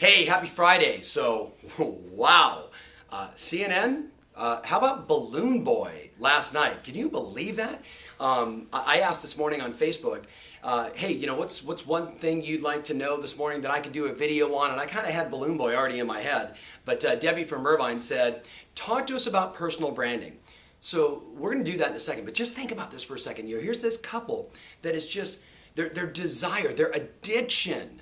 Hey, happy Friday. So, wow. CNN, how about Balloon Boy last night? Can you believe that? I asked this morning on Facebook, hey, what's one thing you'd like to know this morning that I could do a video on? And I kind of had Balloon Boy already in my head. But Debbie from Irvine said, talk to us about personal branding. So we're going to do that in a second. But just think about this for a second. Here's this couple that is just, their desire, their addiction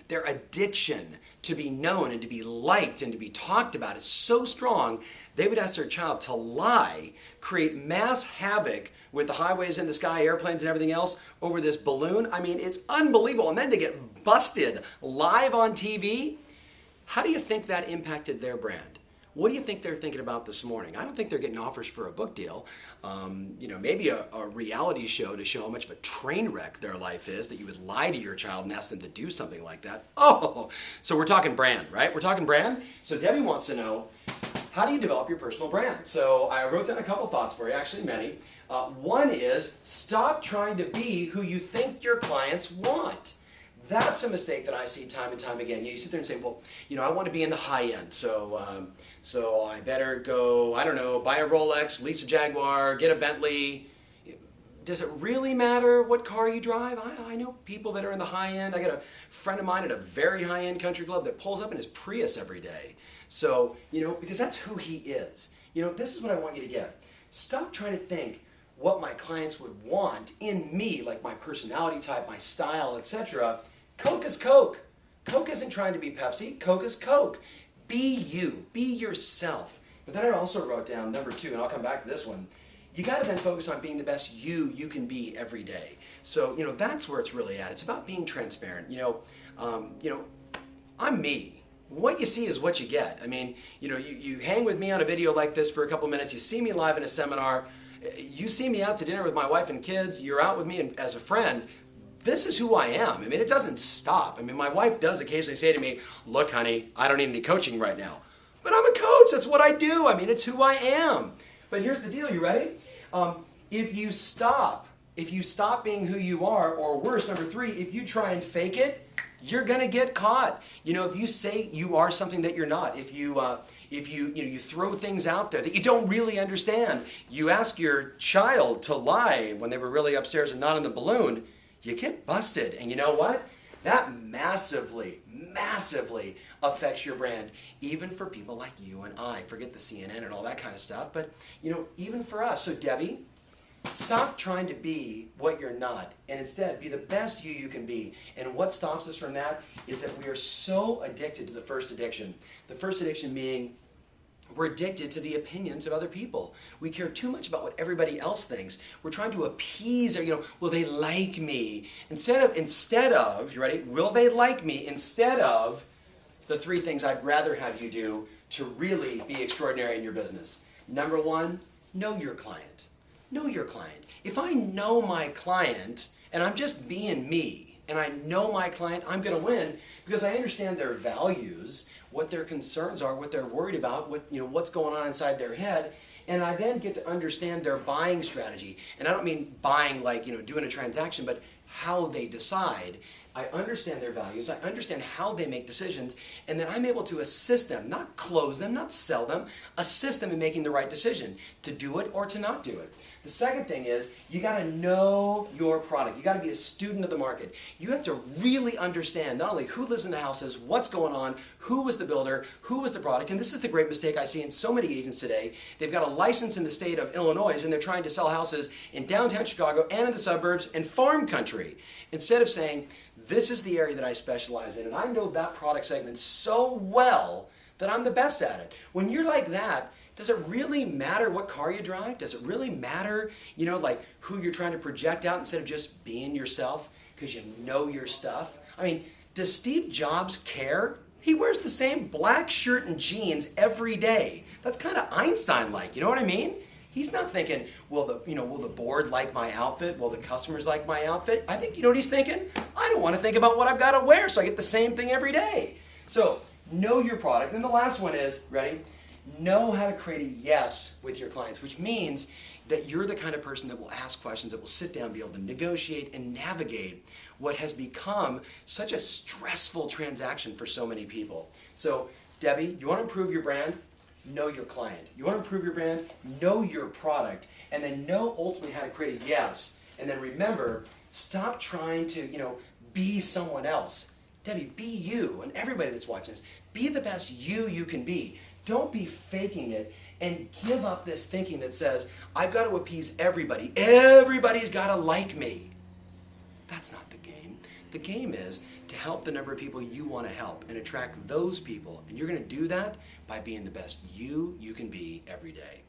to be known and to be liked and to be talked about is so strong, they would ask their child to lie, create mass havoc with the highways in the sky, airplanes and everything else over this balloon. I mean, it's unbelievable. And then to get busted live on TV, how do you think that impacted their brand? What do you think they're thinking about this morning? I don't think they're getting offers for a book deal. Maybe a reality show to show how much of a train wreck their life is, that you would lie to your child and ask them to do something like that. Oh, so we're talking brand, right? We're talking brand. So Debbie wants to know, how do you develop your personal brand? So I wrote down a couple thoughts for you, actually many. One is, stop trying to be who you think your clients want. That's a mistake that I see time and time again. You sit there and say, well, I want to be in the high end, so I better go, I don't know, buy a Rolex, lease a Jaguar, get a Bentley. Does it really matter what car you drive? I know people that are in the high end. I got a friend of mine at a very high end country club that pulls up in his Prius every day. So, because that's who he is. This is what I want you to get. Stop trying to think what my clients would want in me, like my personality type, my style, etc. Coke is Coke. Coke isn't trying to be Pepsi. Coke is Coke. Be you. Be yourself. But then I also wrote down number 2, and I'll come back to this one. You got to then focus on being the best you can be every day. So, that's where it's really at. It's about being transparent. I'm me. What you see is what you get. I mean, you hang with me on a video like this for a couple minutes. You see me live in a seminar. You see me out to dinner with my wife and kids. You're out with me as a friend. This is who I am. I mean, it doesn't stop. I mean, my wife does occasionally say to me, look, honey, I don't need any coaching right now. But I'm a coach. That's what I do. I mean, it's who I am. But here's the deal. You ready? If you stop being who you are, or worse, number 3, if you try and fake it, you're going to get caught. If you say you are something that you're not, if you throw things out there that you don't really understand, you ask your child to lie when they were really upstairs and not in the balloon, you get busted. And you know what? That massively affects your brand, even for people like you and I. Forget the CNN and all that kind of stuff, but even for us. So Debbie, stop trying to be what you're not, and instead be the best you can be. And what stops us from that is that we are so addicted to the first addiction. The first addiction being, we're addicted to the opinions of other people. We care too much about what everybody else thinks. We're trying to appease, will they like me? Instead of, you ready? Will they like me? Instead of the 3 things I'd rather have you do to really be extraordinary in your business. Number 1, know your client. Know your client. If I know my client and I'm just being me, and I know my client, I'm going to win because I understand their values, what their concerns are, what they're worried about, what's going on inside their head, and I then get to understand their buying strategy. And I don't mean buying like, doing a transaction, but how they decide. I understand their values, I understand how they make decisions, and then I'm able to assist them, not close them, not sell them, assist them in making the right decision, to do it or to not do it. The second thing is, you got to know your product. You got to be a student of the market. You have to really understand not only who lives in the houses, what's going on, who was the builder, who was the product, and this is the great mistake I see in so many agents today. They've got a license in the state of Illinois, and they're trying to sell houses in downtown Chicago and in the suburbs and farm country, instead of saying, this is the area that I specialize in, and I know that product segment so well that I'm the best at it. When you're like that, does it really matter what car you drive? Does it really matter, like who you're trying to project out instead of just being yourself because you know your stuff? I mean, does Steve Jobs care? He wears the same black shirt and jeans every day. That's kind of Einstein-like, you know what I mean? He's not thinking, will the board like my outfit? Will the customers like my outfit? I think, you know what he's thinking? I don't want to think about what I've got to wear, so I get the same thing every day. So, know your product. And the last one is, ready? Know how to create a yes with your clients, which means that you're the kind of person that will ask questions, that will sit down, be able to negotiate and navigate what has become such a stressful transaction for so many people. So, Debbie, you want to improve your brand? Know your client. You want to improve your brand? Know your product. And then know ultimately how to create a yes. And then remember, stop trying to, be someone else. Debbie, be you. And everybody that's watching this, be the best you can be. Don't be faking it, and give up this thinking that says, I've got to appease everybody. Everybody's got to like me. That's not the game. The game is to help the number of people you want to help and attract those people. And you're going to do that by being the best you can be every day.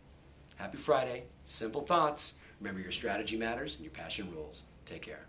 Happy Friday. Simple thoughts. Remember, your strategy matters and your passion rules. Take care.